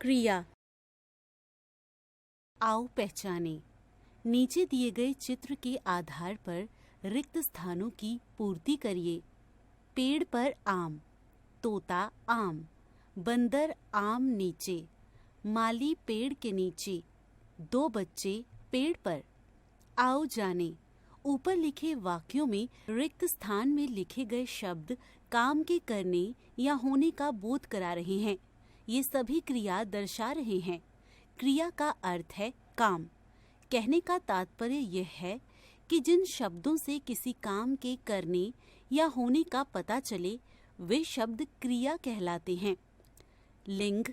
क्रिया। आओ पहचाने। नीचे दिए गए चित्र के आधार पर रिक्त स्थानों की पूर्ति करिए। पेड़ पर आम, तोता आम, बंदर आम नीचे, माली पेड़ के नीचे, 2 बच्चे पेड़ पर। आओ जाने। ऊपर लिखे वाक्यों में रिक्त स्थान में लिखे गए शब्द काम के करने या होने का बोध करा रहे हैं। ये सभी क्रिया दर्शा रहे हैं। क्रिया का अर्थ है काम। कहने का तात्पर्य यह है कि जिन शब्दों से किसी काम के करने या होने का पता चले वे शब्द क्रिया कहलाते हैं। लिंग,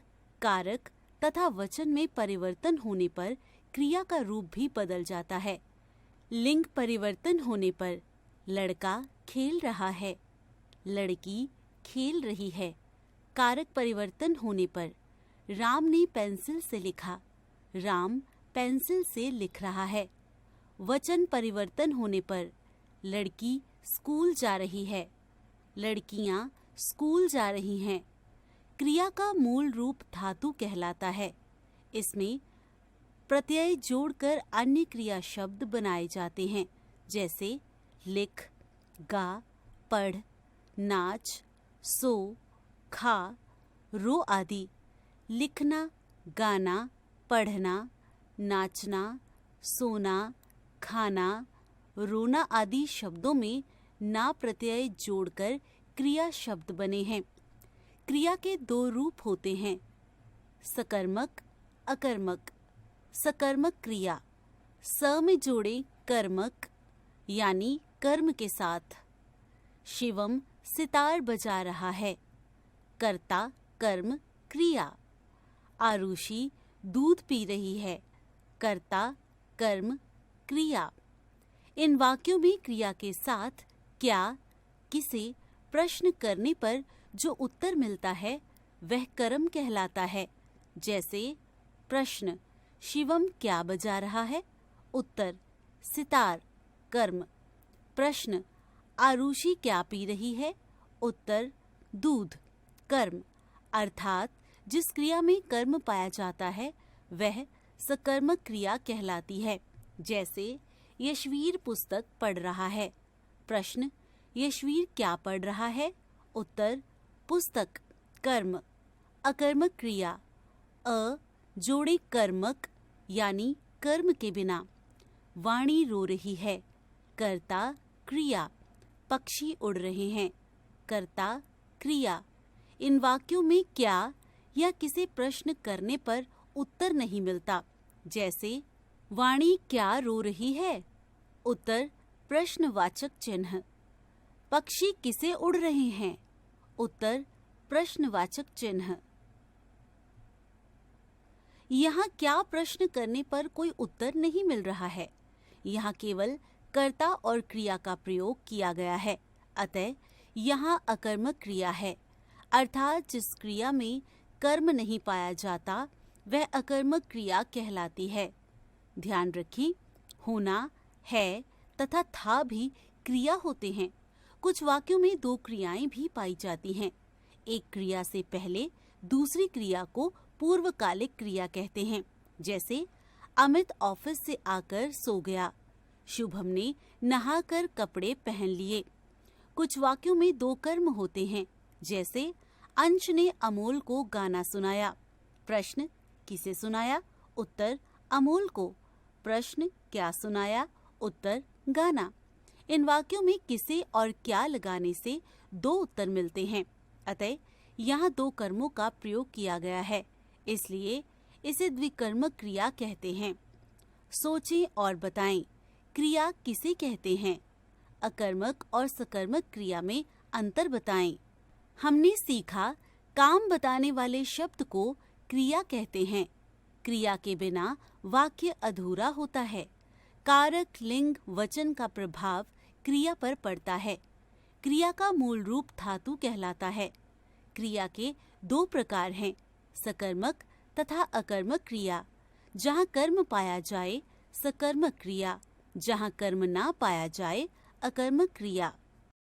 कारक तथा वचन में परिवर्तन होने पर क्रिया का रूप भी बदल जाता है। लिंग परिवर्तन होने पर लड़का खेल रहा है, लड़की खेल रही है। कारक परिवर्तन होने पर राम ने पेंसिल से लिखा, राम पेंसिल से लिख रहा है। वचन परिवर्तन होने पर लड़की स्कूल जा रही है, लड़कियां स्कूल जा रही हैं। क्रिया का मूल रूप धातु कहलाता है। इसमें प्रत्यय जोड़कर अन्य क्रिया शब्द बनाए जाते हैं, जैसे लिख, गा, पढ़, नाच, सो, खा, रो आदि। लिखना, गाना, पढ़ना, नाचना, सोना, खाना, रोना आदि शब्दों में ना प्रत्यय जोड़कर क्रिया शब्द बने हैं। क्रिया के 2 रूप होते हैं, सकर्मक, अकर्मक। सकर्मक क्रिया स में जोड़े कर्मक यानी कर्म के साथ। शिवम सितार बजा रहा है, कर्ता कर्म क्रिया। आरुषि दूध पी रही है, कर्ता कर्म क्रिया। इन वाक्यों में क्रिया के साथ क्या, किसे प्रश्न करने पर जो उत्तर मिलता है वह कर्म कहलाता है। जैसे प्रश्न, शिवम क्या बजा रहा है? उत्तर, सितार, कर्म। प्रश्न, आरुषि क्या पी रही है? उत्तर, दूध, कर्म। अर्थात जिस क्रिया में कर्म पाया जाता है वह सकर्मक क्रिया कहलाती है। जैसे यशवीर पुस्तक पढ़ रहा है। प्रश्न, यशवीर क्या पढ़ रहा है? उत्तर, पुस्तक, कर्म। अकर्मक क्रिया अ जोड़े कर्मक यानी कर्म के बिना। वाणी रो रही है, कर्ता क्रिया। पक्षी उड़ रहे हैं, कर्ता क्रिया। इन वाक्यों में क्या या किसे प्रश्न करने पर उत्तर नहीं मिलता। जैसे वाणी क्या रो रही है? उत्तर, प्रश्नवाचक चिन्ह। पक्षी किसे उड़ रहे हैं? उत्तर, प्रश्नवाचक चिन्ह। यहाँ क्या प्रश्न करने पर कोई उत्तर नहीं मिल रहा है। यहाँ केवल कर्ता और क्रिया का प्रयोग किया गया है, अतः यहाँ अकर्मक क्रिया है। अर्थात जिस क्रिया में कर्म नहीं पाया जाता वह अकर्मक क्रिया कहलाती है। ध्यान रखें, होना, है तथा था भी क्रिया होते हैं। कुछ वाक्यों में 2 क्रियाएं भी पाई जाती हैं। एक क्रिया से पहले दूसरी क्रिया को पूर्वकालिक क्रिया कहते हैं। जैसे अमित ऑफिस से आकर सो गया, शुभम ने नहाकर कपड़े पहन लिए। कुछ वाक्यों में 2 कर्म होते हैं। जैसे अंश ने अमोल को गाना सुनाया। प्रश्न, किसे सुनाया? उत्तर, अमोल को। प्रश्न, क्या सुनाया? उत्तर, गाना। इन वाक्यों में किसे और क्या लगाने से 2 उत्तर मिलते हैं, अतः यहाँ 2 कर्मों का प्रयोग किया गया है, इसलिए इसे द्विकर्मक क्रिया कहते हैं। सोचें और बताएं, क्रिया किसे कहते हैं? अकर्मक और सकर्मक क्रिया में अंतर बताएं। हमने सीखा काम बताने वाले शब्द को क्रिया कहते हैं। क्रिया के बिना वाक्य अधूरा होता है। कारक, लिंग, वचन का प्रभाव क्रिया पर पड़ता है। क्रिया का मूल रूप धातु कहलाता है। क्रिया के 2 प्रकार हैं, सकर्मक तथा अकर्मक क्रिया। जहाँ कर्म पाया जाए सकर्मक क्रिया, जहाँ कर्म ना पाया जाए अकर्मक क्रिया।